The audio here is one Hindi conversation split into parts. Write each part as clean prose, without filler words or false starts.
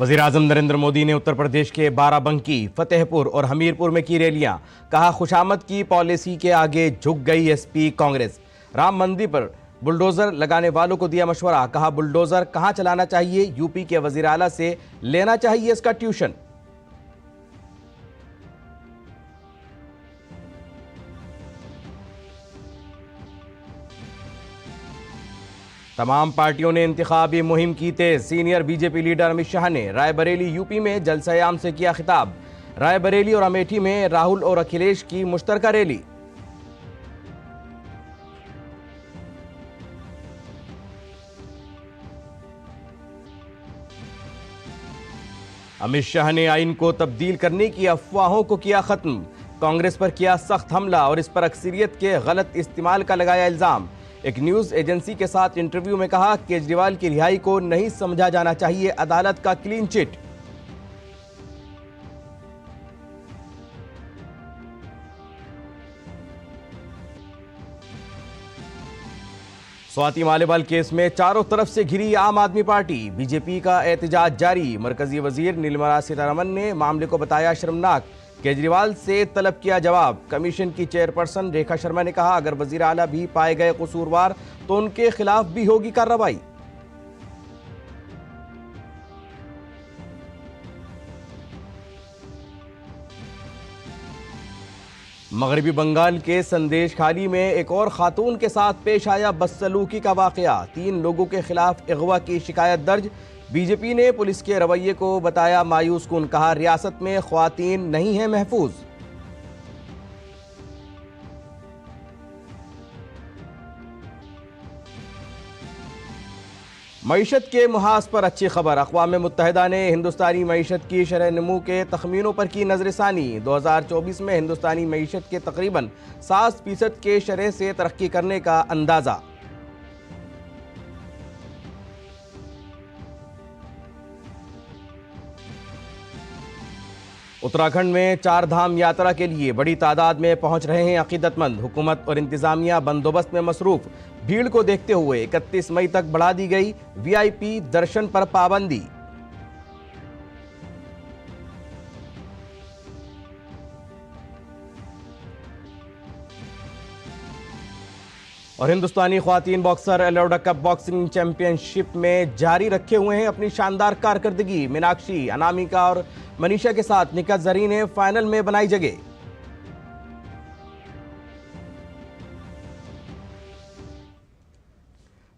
वज़ीर-ए-आज़म नरेंद्र मोदी ने उत्तर प्रदेश के बाराबंकी, फतेहपुर और हमीरपुर में की रैलियां। कहा, खुशामद की पॉलिसी के आगे झुक गई एसपी कांग्रेस। राम मंदिर पर बुलडोजर लगाने वालों को दिया मशवरा। कहा, बुलडोजर कहां चलाना चाहिए, यूपी के वज़ीर आला से लेना चाहिए इसका ट्यूशन। तमाम पार्टियों ने इंतखाबी मुहिम की तेज। Senior BJP leader Amit Shah ने रायबरेली यूपी में जलसे-ए-आम से किया खिताब। रायबरेली और अमेठी में राहुल और अखिलेश की मुश्तरका रैली। अमित शाह ने आइन को तब्दील करने की अफवाहों को किया खत्म। कांग्रेस पर किया सख्त हमला और इस पर अक्सरियत के गलत इस्तेमाल का लगाया इल्जाम। एक न्यूज एजेंसी के साथ इंटरव्यू में कहा, केजरीवाल की रिहाई को नहीं समझा जाना चाहिए अदालत का clean chit. Swati Maliwal case में चारों तरफ से घिरी आम आदमी पार्टी। बीजेपी का एहतजाज जारी। मरकजी वजीर निर्मला सीतारमण ने मामले को बताया शर्मनाक। केजरीवाल से तलब किया जवाब। कमीशन की चेयरपर्सन रेखा शर्मा ने कहा, अगर वजीर आला भी पाए गए कसूरवार तो उनके खिलाफ भी होगी कार्रवाई। मगरबी बंगाल के संदेश खाली में एक और खातून के साथ पेश आया बदसलूकी का वाकया। 3 लोगों के खिलाफ अगवा की शिकायत दर्ज। बीजेपी ने पुलिस के रवैये को बताया मायूस कुन। कहा, रियासत में ख्वातीन नहीं है महफूज। मईशत के मुहाज पर अच्छी खबर। अक़वाम मुत्तहिदा ने हिंदुस्तानी मईशत की शरह नमू के तखमीनों पर की नजरसानी। 2024 में हिंदुस्तानी मईशत के तकरीबन 7% के शरह से तरक्की करने का अंदाजा। उत्तराखंड में 4 धाम यात्रा के लिए बड़ी तादाद में पहुंच रहे हैं अकीदतमंद। हुकूमत और इंतजामिया बंदोबस्त में मसरूफ। भीड़ को देखते हुए 31 मई तक बढ़ा दी गई वीआईपी दर्शन पर पाबंदी। और हिंदुस्तानी ख्वातीन boxer Elorda Cup boxing championship में जारी रखे हुए हैं अपनी शानदार कारकर्दगी। मीनाक्षी, अनामिका और मनीषा के साथ निकात जरीन ने फाइनल में बनाई जगह।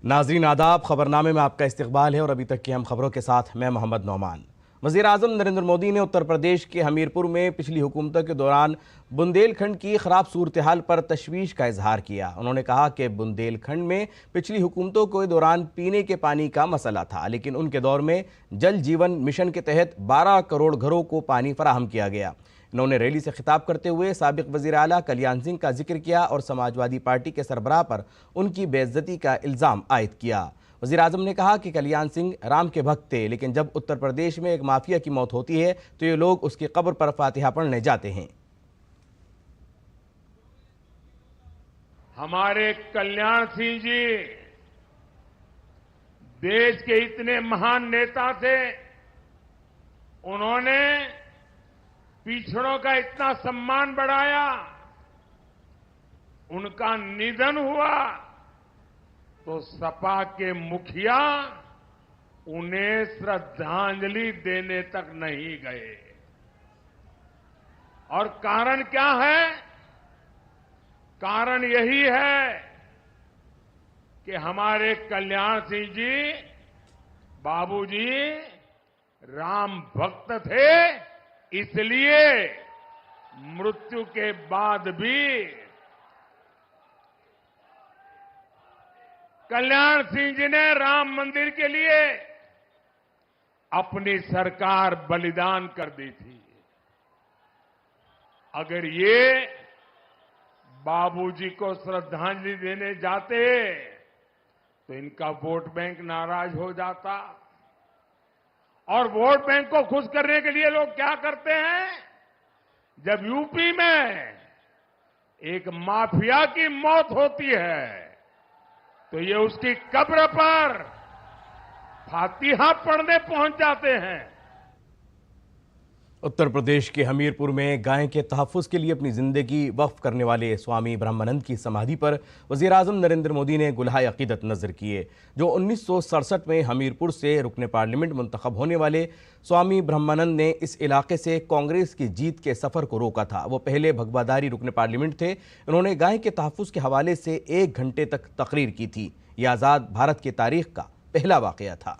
नाजरीन आदाब, खबरनामे में आपका इस्तकबाल है और अभी तक की हम खबरों के साथ मैं मोहम्मद नौमान। वज़ीर-ए-आज़म नरेंद्र मोदी ने उत्तर प्रदेश के हमीरपुर में पिछली हुकूमतों के दौरान बुंदेलखंड की खराब सूरत हाल पर तशवीश का इजहार किया। उन्होंने कहा कि बुंदेलखंड में पिछली हुकूमतों के दौरान पीने के पानी का मसला था, लेकिन उनके दौर में जल जीवन मिशन के तहत 12 करोड़ घरों को पानी फराहम किया गया। इन्होंने रैली से खिताब करते हुए साबिक वज़ीर आला कल्याण सिंह का जिक्र किया और समाजवादी पार्टी के सरबराह पर उनकी बेइज्जती का इल्ज़ाम आयद किया। वज़ीर आज़म ने कहा कि कल्याण सिंह राम के भक्त थे, लेकिन जब उत्तर प्रदेश में एक माफिया की मौत होती है तो ये लोग उसकी कब्र पर फातिहा पढ़ने जाते हैं। हमारे कल्याण सिंह जी देश के इतने महान नेता थे, उन्होंने पिछड़ों का इतना सम्मान बढ़ाया। उनका निधन हुआ तो सपा के मुखिया उन्हें श्रद्धांजलि देने तक नहीं गए। और कारण क्या है? कारण यही है कि हमारे कल्याण सिंह जी, बाबूजी राम भक्त थे, इसलिए मृत्यु के बाद भी कल्याण सिंह जी ने राम मंदिर के लिए अपनी सरकार बलिदान कर दी थी। अगर ये बाबूजी को श्रद्धांजलि देने जाते तो इनका वोट बैंक नाराज हो जाता। और वोट बैंक को खुश करने के लिए लोग क्या करते हैं? जब यूपी में एक माफिया की मौत होती है तो ये उसकी कब्र पर फातिहा पढ़ने पहुंच जाते हैं। उत्तर प्रदेश के हमीरपुर में गाय के तहफ़्फ़ुज़ के लिए अपनी ज़िंदगी वक्फ करने वाले स्वामी ब्रह्मानंद की समाधि पर वज़ीर-ए-आज़म नरेंद्र मोदी ने गुलहाए अक़ीदत नज़र किए। जो 1967 में हमीरपुर से रुकने पार्लियामेंट मुंतखब होने वाले स्वामी ब्रह्मानंद ने इस इलाके से कांग्रेस की जीत के सफ़र को रोका था। वो पहले भगवादारी रुकने पार्लियामेंट थे। उन्होंने गाय के तहफ़्फ़ुज़ के हवाले से 1 घंटे तक तकरीर की थी। यह आज़ाद भारत की तारीख़ का पहला वाक़या था।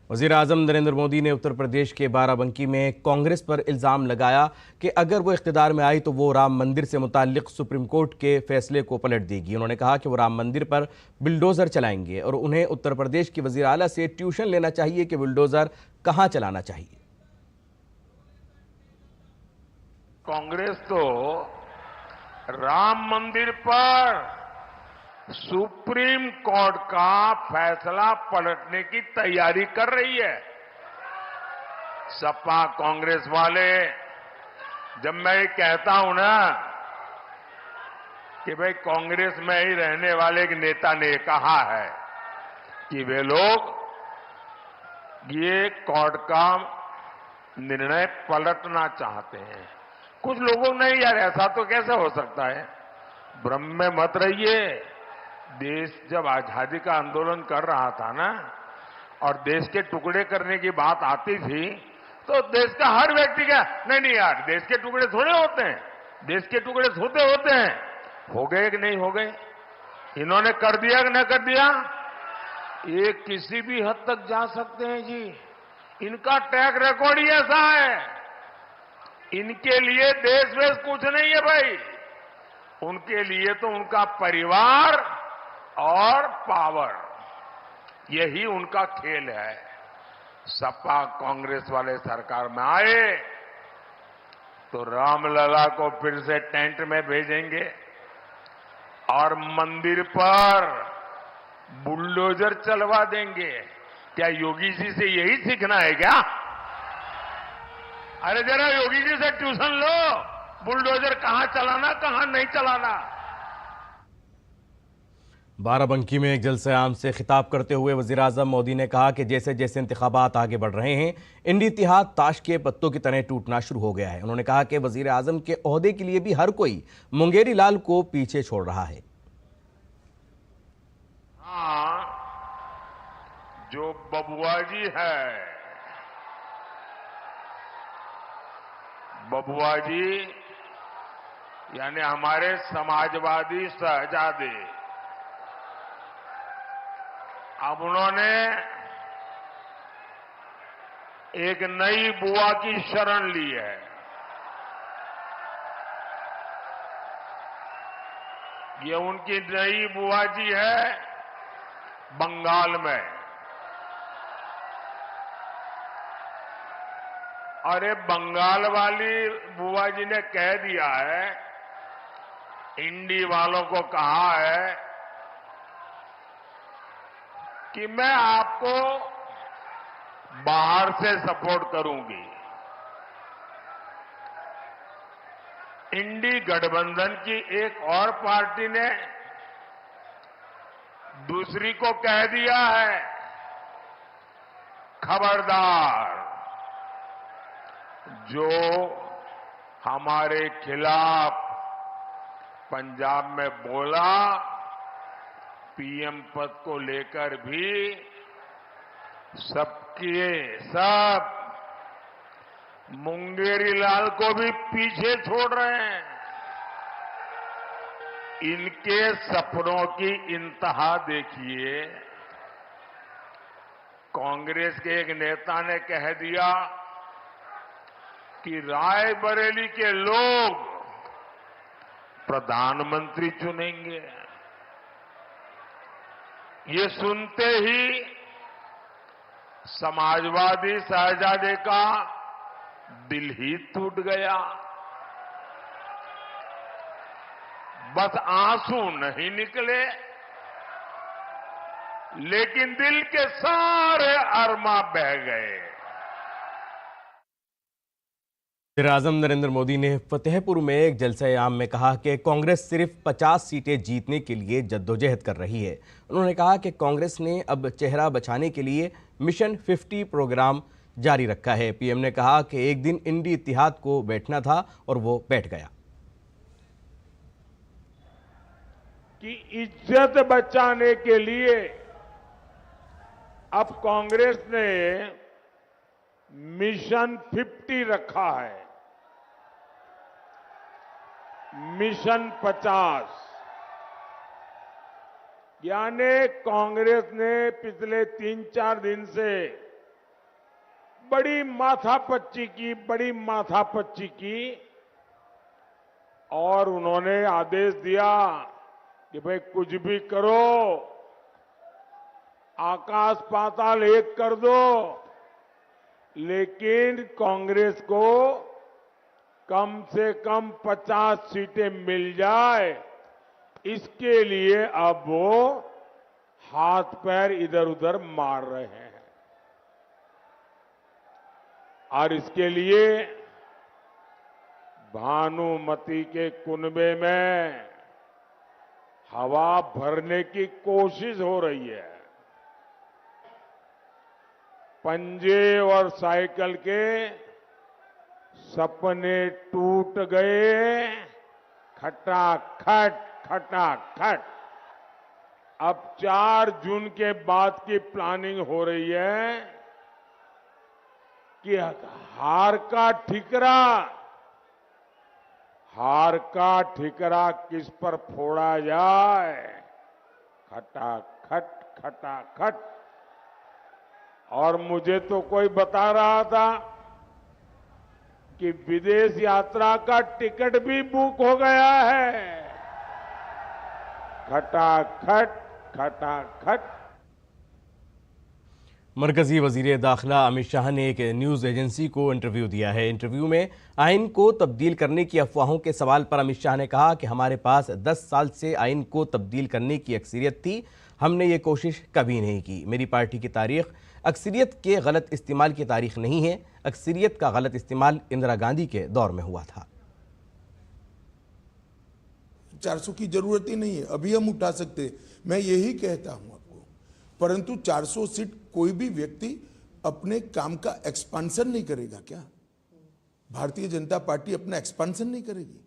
वज़ीर-ए-आज़म नरेंद्र मोदी ने उत्तर प्रदेश के बाराबंकी में कांग्रेस पर इल्ज़ाम लगाया कि अगर वो इख्तियार में आई तो वो राम मंदिर से मुताल्लिक़ सुप्रीम कोर्ट के फैसले को पलट देगी। उन्होंने कहा कि वो राम मंदिर पर बुलडोज़र चलाएंगे और उन्हें उत्तर प्रदेश की वज़ीर आला से ट्यूशन लेना चाहिए कि बुलडोज़र कहाँ चलाना चाहिए। कांग्रेस तो राम मंदिर पर सुप्रीम कोर्ट का फैसला पलटने की तैयारी कर रही है। सपा कांग्रेस वाले, जब मैं ये कहता हूं ना कि भाई कांग्रेस में ही रहने वाले एक नेता ने कहा है कि वे लोग ये कोर्ट का निर्णय पलटना चाहते हैं। कुछ लोगों ने, यार ऐसा तो कैसे हो सकता है, भ्रम में मत रहिए। देश जब आजादी का आंदोलन कर रहा था ना और देश के टुकड़े करने की बात आती थी तो देश का हर व्यक्ति का नहीं यार, देश के टुकड़े थोड़े होते हैं, देश के टुकड़े होते हैं। हो गए कि नहीं हो गए? इन्होंने कर दिया कि न कर दिया? ये किसी भी हद तक जा सकते हैं जी। इनका ट्रैक रिकॉर्ड ही ऐसा है। इनके लिए देश वेश कुछ नहीं है भाई। उनके लिए तो उनका परिवार और पावर, यही उनका खेल है। सपा कांग्रेस वाले सरकार में आए तो रामलला को फिर से टेंट में भेजेंगे और मंदिर पर बुलडोजर चलवा देंगे। क्या योगी जी से यही सीखना है क्या? अरे जरा योगी जी से ट्यूशन लो, बुलडोजर कहां चलाना कहां नहीं चलाना। बाराबंकी में एक जलसे-आम से खिताब करते हुए वज़ीर-ए-आज़म मोदी ने कहा कि जैसे जैसे इंतखाबात आगे बढ़ रहे हैं, इंडी इत्तेहाद ताश के पत्तों की तरह टूटना शुरू हो गया है। उन्होंने कहा कि वज़ीर-ए-आज़म के ओहदे के लिए भी हर कोई मुंगेरी लाल को पीछे छोड़ रहा है। हाँ, जो बबुआ जी है, बबुआ जी यानी हमारे समाजवादी शहजादे, अब उन्होंने एक नई बुआ की शरण ली है। ये उनकी नई बुआ जी है बंगाल में। अरे बंगाल वाली बुआ जी ने कह दिया है, इंडी वालों को कहा है कि मैं आपको बाहर से सपोर्ट करूंगी। इंडी गठबंधन की एक और पार्टी ने दूसरी को कह दिया है, खबरदार, जो हमारे खिलाफ पंजाब में बोला, पीएम पद को लेकर भी सब मुंगेरी लाल को भी पीछे छोड़ रहे हैं। इनके सपनों की इंतहा देखिए। कांग्रेस के एक नेता ने कह दिया कि रायबरेली के लोग प्रधानमंत्री चुनेंगे। ये सुनते ही समाजवादी शहजादे का दिल ही टूट गया। बस आंसू नहीं निकले, लेकिन दिल के सारे अरमा बह गए। वज़ीर-ए-आज़म नरेंद्र मोदी ने फतेहपुर में एक जलसे-ए-आम में कहा कि कांग्रेस सिर्फ 50 सीटें जीतने के लिए जद्दोजहद कर रही है। उन्होंने कहा कि कांग्रेस ने अब चेहरा बचाने के लिए मिशन 50 प्रोग्राम जारी रखा है। पीएम ने कहा कि एक दिन इंडी इत्तेहाद को बैठना था और वो बैठ गया। कि इज्जत बचाने के लिए अब कांग्रेस ने मिशन 50 रखा है, मिशन 50। यानी कांग्रेस ने पिछले 3-4 दिन से बड़ी माथापच्ची की और उन्होंने आदेश दिया कि भाई कुछ भी करो, आकाश पाताल एक कर दो, लेकिन कांग्रेस को कम से कम 50 सीटें मिल जाए, इसके लिए अब वो हाथ पैर इधर उधर मार रहे हैं। और इसके लिए भानुमति के कुनबे में हवा भरने की कोशिश हो रही है। पंजे और साइकिल के सपने टूट गए, खटाखट खटाखट। अब 4 जून के बाद की प्लानिंग हो रही है कि हार का ठिकरा किस पर फोड़ा जाए। खटाखट खटाखट। और मुझे तो कोई बता रहा था कि विदेश यात्रा का टिकट भी बुक हो गया है। खटाखट खटाखट। मरकजी वजीर दाखिला अमित शाह ने एक न्यूज़ एजेंसी को इंटरव्यू दिया है। इंटरव्यू में आइन को तब्दील करने की अफवाहों के सवाल पर अमित शाह ने कहा कि हमारे पास 10 साल से आइन को तब्दील करने की अक्सरियत थी, हमने ये कोशिश कभी नहीं की। मेरी पार्टी की तारीख अक्सरियत के गलत इस्तेमाल की तारीख नहीं है। अक्सरियत का गलत इस्तेमाल इंदिरा गांधी के दौर में हुआ था। 400 की जरूरत ही नहीं है, अभी हम उठा सकते, मैं यही कहता हूं आपको। परंतु 400 सीट कोई भी व्यक्ति अपने काम का एक्सपांशन नहीं करेगा क्या? भारतीय जनता पार्टी अपना एक्सपांशन नहीं करेगी?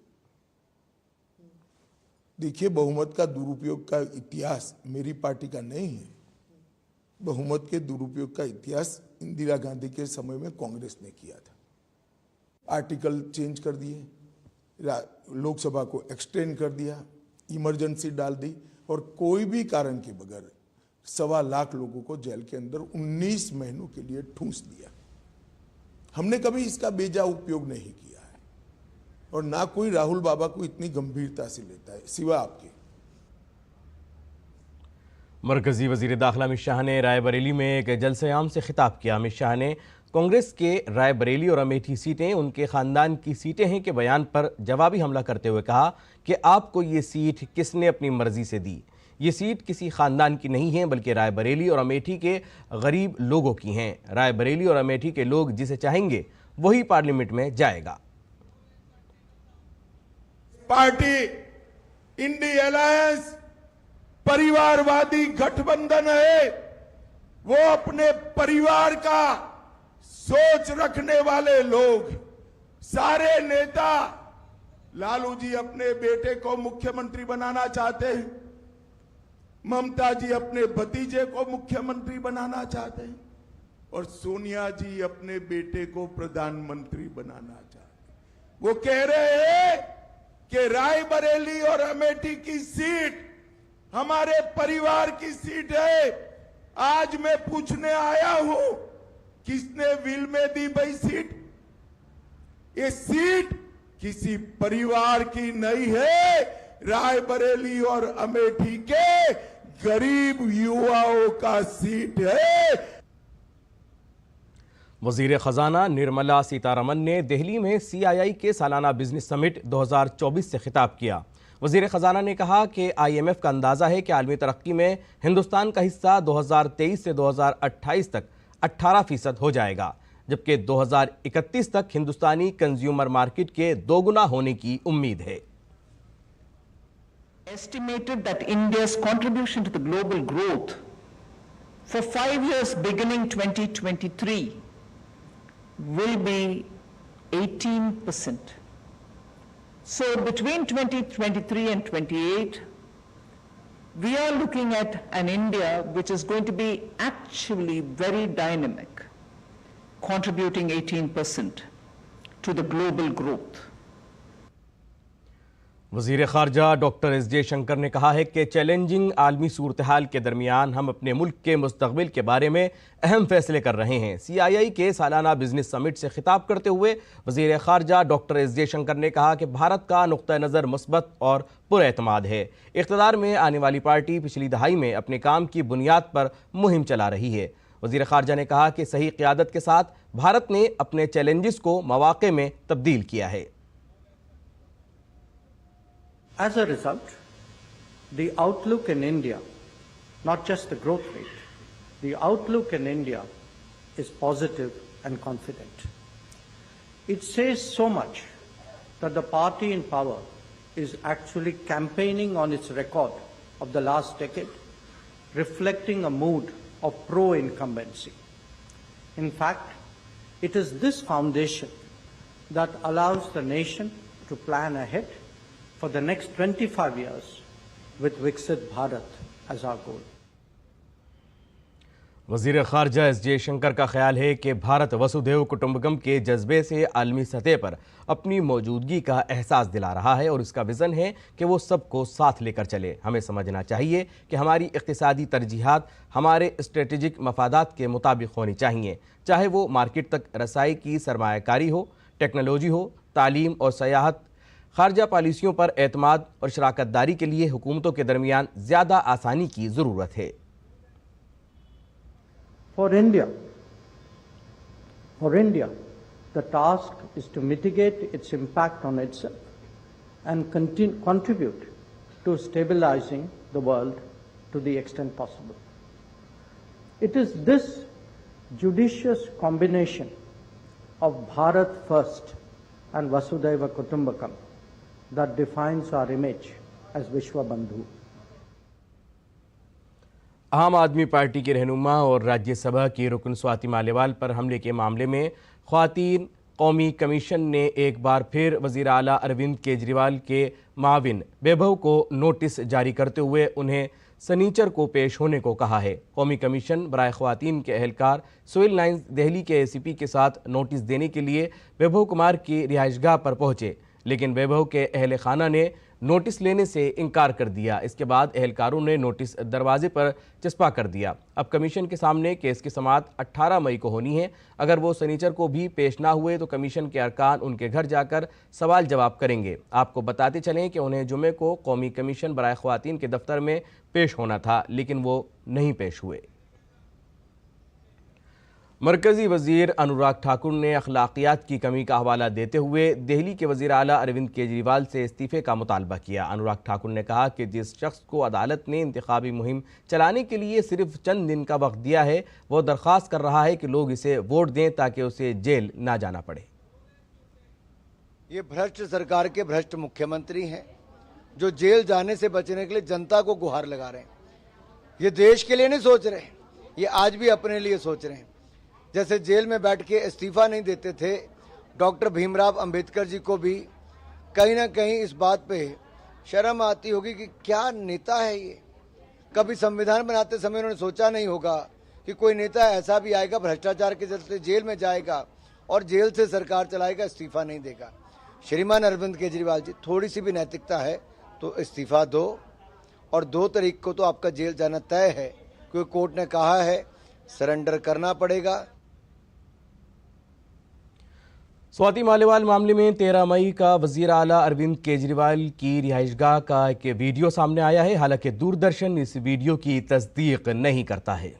देखिए, बहुमत का दुरुपयोग का इतिहास मेरी पार्टी का नहीं है। बहुमत के दुरुपयोग का इतिहास इंदिरा गांधी के समय में कांग्रेस ने किया था। आर्टिकल चेंज कर दिए, लोकसभा को एक्सटेंड कर दिया, इमरजेंसी डाल दी और कोई भी कारण के बगैर 1.25 लाख लोगों को जेल के अंदर 19 महीनों के लिए ठूंस दिया। हमने कभी इसका बेजा उपयोग नहीं किया है और ना कोई राहुल बाबा को इतनी गंभीरता से लेता है सिवा आपके। मरकजी वजीर दाखिला अमित शाह ने रायबरेली में एक जलसे-ए-आम से खिताब किया। अमित शाह ने कांग्रेस के रायबरेली और अमेठी सीटें उनके खानदान की सीटें हैं के बयान पर जवाबी हमला करते हुए कहा कि आपको ये सीट किसने अपनी मर्जी से दी? ये सीट किसी खानदान की नहीं है, बल्कि रायबरेली और अमेठी के गरीब लोगों की हैं। रायबरेली और अमेठी के लोग जिसे चाहेंगे वही पार्लियामेंट में जाएगा। पार्टी इंडी अलायंस परिवारवादी गठबंधन है। वो अपने परिवार का सोच रखने वाले लोग, सारे नेता। लालू जी अपने बेटे को मुख्यमंत्री बनाना चाहते हैं, ममता जी अपने भतीजे को मुख्यमंत्री बनाना चाहते हैं और सोनिया जी अपने बेटे को प्रधानमंत्री बनाना चाहते हैं। वो कह रहे हैं कि रायबरेली और अमेठी की सीट हमारे परिवार की सीट है। आज मैं पूछने आया हूं, किसने विल में दी भाई सीट? ये सीट किसी परिवार की नहीं है, रायबरेली और अमेठी के गरीब युवाओं का सीट है। वजीर खजाना निर्मला सीतारमन ने दिल्ली में CII के सालाना बिजनेस समिट 2024 से खिताब किया। वजीर खजाना ने कहा कि IMF का अंदाजा है कि आलमी तरक्की में हिंदुस्तान का हिस्सा 2023 से 2028 तक 18% हो जाएगा। जबकि 2031 तक हिंदुस्तानी कंज्यूमर मार्केट के दोगुना होने की उम्मीद है। Estimated that India's contribution to the global growth for 5 years beginning 2023 will be 18%. So between 2023 and 28, we are looking at an India which is going to be actually very dynamic, contributing 18% to the global growth. वज़ीर ख़ारजा डॉक्टर एस जयशंकर ने कहा है कि चैलेंजिंग आलमी सूरत हाल के दरमियान हम अपने मुल्क के मुस्तक़बिल के बारे में अहम फैसले कर रहे हैं। CII के सालाना बिजनेस समिट से खिताब करते हुए वज़ीर ख़ारजा डॉक्टर एस जयशंकर ने कहा कि भारत का नुक़्ता नज़र मुस्बत और पुरएतमाद है। इक़्तिदार में आने वाली पार्टी पिछली दहाई में अपने काम की बुनियाद पर मुहिम चला रही है। वज़ीर ख़ारजा ने कहा कि सही क़ियादत के साथ भारत ने अपने चैलेंजेस को मौक़े में तब्दील किया है। As a result, the outlook in India, not just the growth rate, the outlook in India is positive and confident. It says so much that the party in power is actually campaigning on its record of the last decade, reflecting a mood of pro-incumbency. In fact, it is this foundation that allows the nation to plan ahead for the next 25 years with Viksit Bharat as our goal. वज़ीर ख़ारजा एस जयशंकर का ख्याल है कि भारत वसुधैव कुटुंबकम के जज्बे से आलमी सतह पर अपनी मौजूदगी का एहसास दिला रहा है और इसका विज़न है कि वो सबको साथ लेकर चले। हमें समझना चाहिए कि हमारी इक़्तिसादी तरजीहात हमारे स्ट्रेटेजिक मफादात के मुताबिक होनी चाहिए, चाहे वो मार्केट तक रसाई की सरमायाकारी हो, टेक्नोलॉजी हो, तालीम और सयाहत। खारजा पॉलिसियों पर एतमाद और शराकत दारी के लिए हुकूमतों के दरमियान ज़्यादा आसानी की ज़रूरत है। For India, the task is to mitigate its impact on itself and contribute to stabilizing the world to the extent possible. It is this judicious combination of Bharat First and Vasudhaiva Kutumbakam that defines our image as Vishwa Bandhu. आम आदमी पार्टी के रहनुमा और राज्यसभा की रुकन स्वाति मालेवाल पर हमले के मामले में ख्वातीन कौमी कमीशन ने एक बार फिर वज़ीर आला अरविंद केजरीवाल के माविन वैभव को नोटिस जारी करते हुए उन्हें सनीचर को पेश होने को कहा है। कौमी कमीशन बराए ख्वातीन के एहलकार सिविल लाइंस दिल्ली के ACP के साथ नोटिस देने के लिए वैभव कुमार की रिहाइशगाह पर पहुंचे, लेकिन वैभव के अहल खाना ने नोटिस लेने से इनकार कर दिया। इसके बाद एहलकारों ने नोटिस दरवाजे पर चस्पा कर दिया। अब कमीशन के सामने केस की समाअत 18 मई को होनी है। अगर वो सनीचर को भी पेश ना हुए तो कमीशन के अरकान उनके घर जाकर सवाल जवाब करेंगे। आपको बताते चलें कि उन्हें जुमे को कौमी कमीशन बराए ख्वातीन के दफ्तर में पेश होना था, लेकिन वो नहीं पेश हुए। मरकज़ी वज़ीर अनुराग ठाकुर ने अखलाकियात की कमी का हवाला देते हुए दिल्ली के वज़ीर आला अरविंद केजरीवाल से इस्तीफ़े का मुतालबा किया। अनुराग ठाकुर ने कहा कि जिस शख्स को अदालत ने इंतखाबी मुहिम चलाने के लिए सिर्फ चंद दिन का वक्त दिया है, वो दरख्वास्त कर रहा है कि लोग इसे वोट दें ताकि उसे जेल ना जाना पड़े। ये भ्रष्ट सरकार के भ्रष्ट मुख्यमंत्री हैं जो जेल जाने से बचने के लिए जनता को गुहार लगा रहे हैं। ये देश के लिए नहीं सोच रहे, ये आज भी अपने लिए सोच रहे हैं। जैसे जेल में बैठ के इस्तीफा नहीं देते थे, डॉक्टर भीमराव अंबेडकर जी को भी कहीं ना कहीं इस बात पे शर्म आती होगी कि क्या नेता है ये। कभी संविधान बनाते समय उन्होंने सोचा नहीं होगा कि कोई नेता ऐसा भी आएगा, भ्रष्टाचार के चलते जेल में जाएगा और जेल से सरकार चलाएगा, इस्तीफा नहीं देगा। श्रीमान अरविंद केजरीवाल जी, थोड़ी सी भी नैतिकता है तो इस्तीफा दो, और 2 तारीख को तो आपका जेल जाना तय है, क्योंकि कोर्ट ने कहा है सरेंडर करना पड़ेगा। स्वाति मालेवाल मामले में 13 मई का वज़ीर आला अरविंद केजरीवाल की रिहाइशगाह का एक वीडियो सामने आया है। हालांकि दूरदर्शन इस वीडियो की तस्दीक नहीं करता है।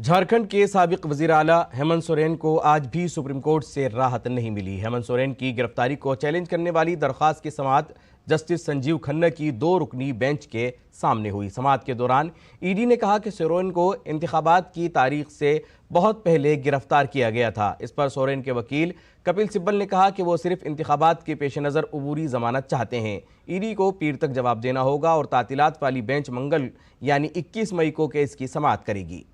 झारखंड के साबिक वजीर आला हेमंत सोरेन को आज भी सुप्रीम कोर्ट से राहत नहीं मिली। हेमंत सोरेन की गिरफ्तारी को चैलेंज करने वाली दरख्वास्त की समाअत जस्टिस संजीव खन्ना की 2 रुकनी बेंच के सामने हुई। समाअत के दौरान ईडी ने कहा कि सोरेन को इंतखाबात की तारीख से बहुत पहले गिरफ्तार किया गया था। इस पर सोरेन के वकील कपिल सिब्बल ने कहा कि वो सिर्फ इंतखाबात के पेश नज़र अबूरी जमानत चाहते हैं। ईडी को पीर तक जवाब देना होगा और तातीलात वाली बेंच मंगल यानी 21 मई को केस की समाअत करेगी।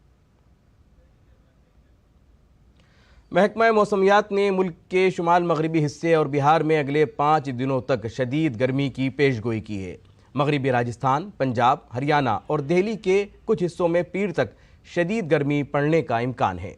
महकमा मौसमियात ने मुल्क के शुमाल मगरबी हिस्से और बिहार में अगले 5 दिनों तक शदीद गर्मी की पेशगोई की है। मगरबी राजस्थान, पंजाब, हरियाणा और दिल्ली के कुछ हिस्सों में पीर तक शदीद गर्मी पड़ने का इम्कान है।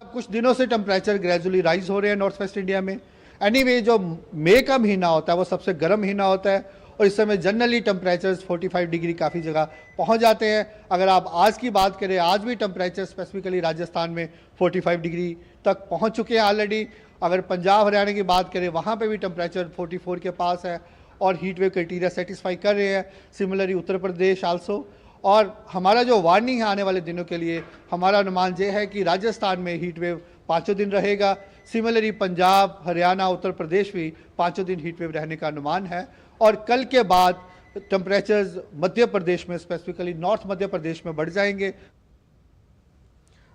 कुछ दिनों से टेम्परेचर ग्रेजुअली राइज हो रहे हैं नॉर्थ वेस्ट इंडिया में। एनीवे जो मई का महीना होता है वो सबसे गर्म महीना होता है और इस समय जनरली टेम्परेचर्स 45 डिग्री काफ़ी जगह पहुंच जाते हैं। अगर आप आज की बात करें, आज भी टेम्परेचर स्पेसिफिकली राजस्थान में 45 डिग्री तक पहुंच चुके हैं ऑलरेडी। अगर पंजाब हरियाणा की बात करें, वहां पे भी टेम्परेचर 44 के पास है और हीट वेव क्राइटेरिया सेटिस्फाई कर रहे हैं। Similarly Uttar Pradesh also. और हमारा जो वार्निंग है आने वाले दिनों के लिए, हमारा अनुमान ये है कि राजस्थान में हीट वेव 5 दिन रहेगा। सिमिलरली पंजाब, हरियाणा, उत्तर प्रदेश भी 5 दिन हीट वेव रहने का अनुमान है। और कल के बाद टेम्परेचर्स मध्य प्रदेश में, स्पेसिफिकली नॉर्थ मध्य प्रदेश में बढ़ जाएंगे।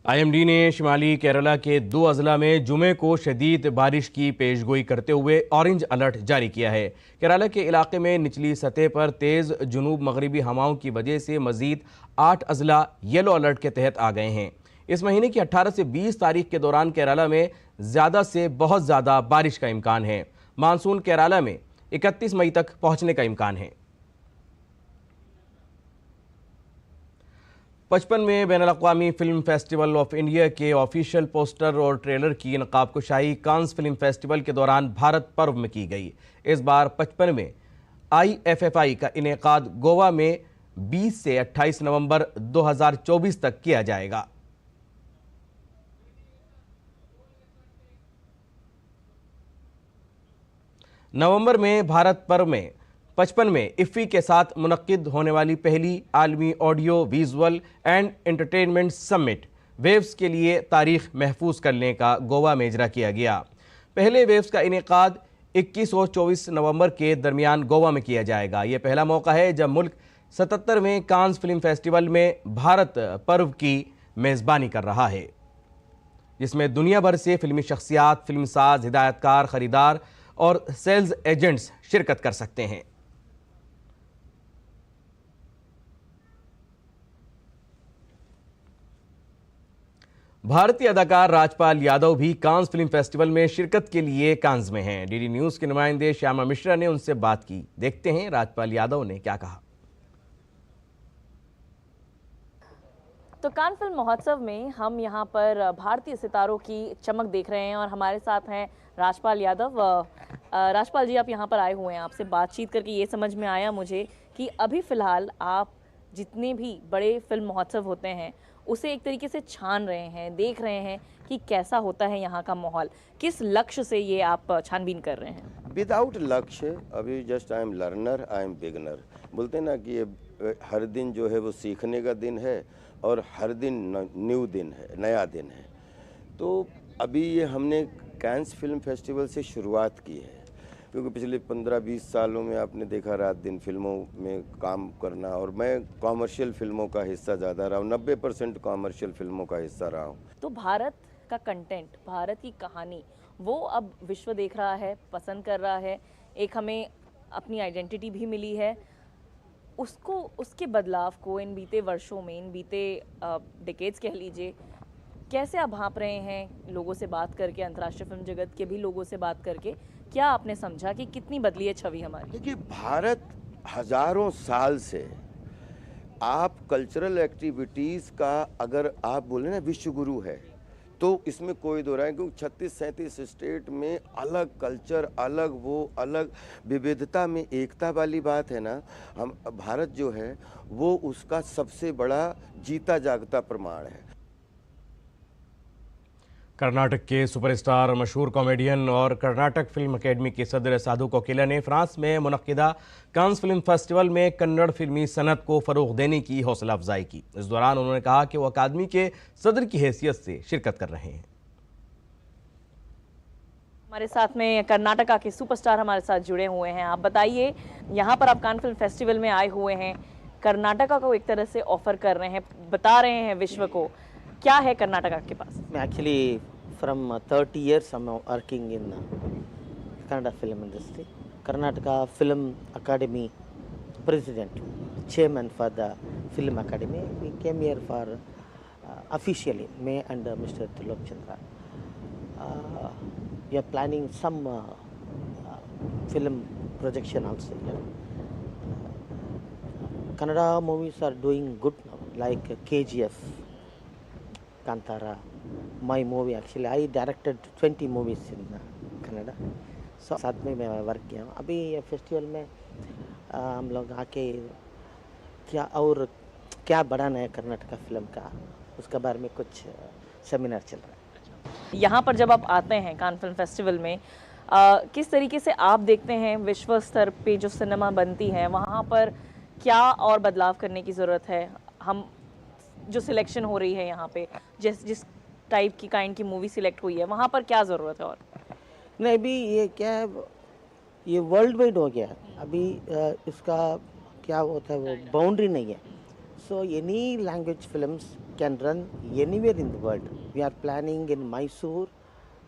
आईएमडी ने शिमाली केरला के 2 अजला में जुमे को शदीद बारिश की पेशगोई करते हुए ऑरेंज अलर्ट जारी किया है। केरला के इलाके में निचली सतह पर तेज जुनूब मगरबी हवाओं की वजह से मजीद 8 अजला येलो अलर्ट के तहत आ गए हैं। इस महीने की 18 से 20 तारीख के दौरान केरला में ज़्यादा से बहुत ज़्यादा बारिश का इम्कान है। मानसून केरला में 31 मई तक पहुंचने का इम्कान है। 55वें बैनुल-अक़वामी फिल्म फेस्टिवल ऑफ इंडिया के ऑफिशियल पोस्टर और ट्रेलर की नकाबकुशाई कांस फिल्म फेस्टिवल के दौरान भारत पर्व में की गई। इस बार 55वें IFFI का इनेकाद गोवा में 20 से 28 नवंबर 2024 तक किया जाएगा। नवंबर में भारत पर्व में 55वें IFFI के साथ मुनक्किद होने वाली पहली आलमी audio visual and entertainment summit waves के लिए तारीख महफूज करने का गोवा में इजरा किया गया। पहले वेव्स का इनेकाद 21 और 24 नवंबर के दरमियान गोवा में किया जाएगा। यह पहला मौका है जब मुल्क 77वें कांस फिल्म फेस्टिवल में भारत पर्व की मेज़बानी कर रहा है, जिसमें दुनिया भर से फिल्मी शख्सियात, फिल्मसाज, हिदायतकार, खरीदार और सेल्स एजेंट्स शिरकत कर सकते हैं। भारतीय अदाकार राजपाल यादव भी कांस फिल्म फेस्टिवल में शिरकत के लिए कांस में हैं। डीडी न्यूज के नुमाइंदे श्यामा मिश्रा ने उनसे बात की। देखते हैं राजपाल यादव ने क्या कहा। तो कान फिल्म महोत्सव में हम यहाँ पर भारतीय सितारों की चमक देख रहे हैं और हमारे साथ हैं राजपाल यादव। राजपाल जी, आप यहाँ पर आए हुए हैं। आपसे बातचीत करके ये समझ में आया मुझे कि अभी फ़िलहाल आप जितने भी बड़े फिल्म महोत्सव होते हैं उसे एक तरीके से छान रहे हैं, देख रहे हैं कि कैसा होता है यहाँ का माहौल। किस लक्ष्य से ये आप छानबीन कर रहे हैं? विदाउट लक्ष्य, अभी just I am learner, I am beginner. बोलते हैं ना कि ये हर दिन जो है वो सीखने का दिन है और हर दिन न्यू दिन है, नया दिन है। तो अभी ये हमने कांस फिल्म फेस्टिवल से शुरुआत की है, क्योंकि पिछले 15-20 सालों में आपने देखा रात दिन फिल्मों में काम करना, और मैं कॉमर्शियल फिल्मों का हिस्सा ज़्यादा रहा हूँ, 90% कॉमर्शियल फिल्मों का हिस्सा रहा हूँ। तो भारत का कंटेंट, भारत की कहानी, वो अब विश्व देख रहा है, पसंद कर रहा है। एक हमें अपनी आइडेंटिटी भी मिली है। उसको, उसके बदलाव को इन बीते वर्षों में, इन बीते डिकेड्स कह लीजिए, कैसे आप भांप रहे हैं लोगों से बात करके, अंतर्राष्ट्रीय फिल्म जगत के भी लोगों से बात करके? क्या आपने समझा कि कितनी बदली है छवि हमारी? देखिए, भारत हजारों साल से आप कल्चरल एक्टिविटीज़ का अगर आप बोले ना विश्व गुरु है, तो इसमें कोई दो राय है, क्योंकि 36-37 स्टेट में अलग कल्चर, अलग विविधता में एकता वाली बात है ना। हम भारत जो है वो उसका सबसे बड़ा जीता जागता प्रमाण है। कर्नाटक के सुपरस्टार मशहूर कॉमेडियन और कर्नाटक फिल्म अकेडमी के सदर साधु कोकिला ने फ्रांस में मुनक्किदा कांस फिल्म फेस्टिवल में कन्नड़ फिल्मी सनत को फरोग देने की हौसला अफजाई की। इस दौरान उन्होंने कहा कि वो अकादमी के सदर की हैसियत से शिरकत कर रहे हैं। हमारे साथ में कर्नाटका के सुपरस्टार हमारे साथ जुड़े हुए हैं। आप बताइए, यहाँ पर आप कान फिल्म फेस्टिवल में आए हुए हैं, कर्नाटका को एक तरह से ऑफर कर रहे हैं, बता रहे हैं विश्व को, क्या है कर्नाटका के पास? Actually, from 30 years I'm working in Kannada film industry. Karnataka Film Academy President, Chairman for the Film Academy. We came here for officially, me and Mr. Tilok Chandra. We are planning some film projection also here. Kannada movies are doing good now, like KGF, Kantara. My movie actually, I directed 20 movies in Kannada. So साथ में मैं वर्क किया हूँ। अभी ये फेस्टिवल में हम लोग आके क्या और क्या बढ़ाना है कर्नाटका फिल्म का, उसके बारे में कुछ सेमिनार चल रहा है। यहाँ पर जब आप आते हैं कान फिल्म फेस्टिवल में, किस तरीके से आप देखते हैं विश्व स्तर पे जो सिनेमा बनती है, वहाँ पर क्या और बदलाव करने की ज़रूरत है? हम जो सिलेक्शन हो रही है यहाँ पे, जिस टाइप की काइंड की मूवी सिलेक्ट हुई है, वहाँ पर क्या ज़रूरत है? और नहीं, अभी ये क्या है, ये वर्ल्ड वाइड हो गया है। अभी इसका क्या होता है, वो बाउंड्री नहीं है। So any language films can run anywhere in the world. We are planning in Mysore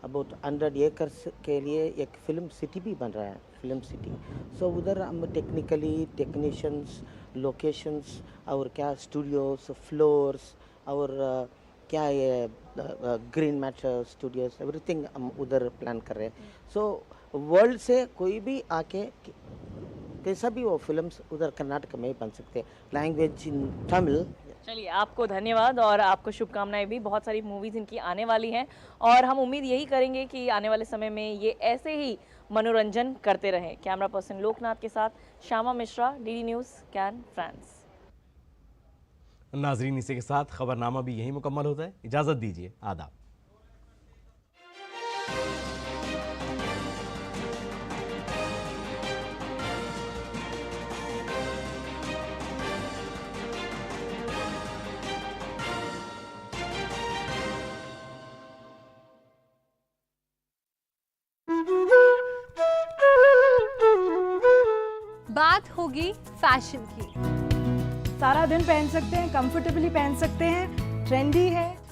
about 100 acres के लिए एक फिल्म सिटी भी बन रहा है, फिल्म सिटी। सो उधर हम टेक्निकली टेक्नीशियंस, लोकेशंस और क्या स्टूडियोज, फ्लोर्स और क्या ये ग्रीन मैटर स्टूडियोज, एवरीथिंग हम उधर प्लान कर रहे हैं। सो वर्ल्ड से कोई भी आके कैसा भी वो फिल्म्स उधर कर्नाटक में बन सकते हैं, लैंग्वेज इन तमिल। चलिए, आपको धन्यवाद और आपको शुभकामनाएं भी। बहुत सारी मूवीज़ इनकी आने वाली हैं और हम उम्मीद यही करेंगे कि आने वाले समय में ये ऐसे ही मनोरंजन करते रहें। कैमरा पर्सन लोकनाथ के साथ Shyama Mishra, DD news, can, France. नाजरीन, इसी के साथ खबरनामा भी यही मुकम्मल होता है। इजाज़त दीजिए, आदाब। बात होगी फैशन की। सारा दिन पहन सकते हैं, कंफर्टेबली पहन सकते हैं, ट्रेंडी है।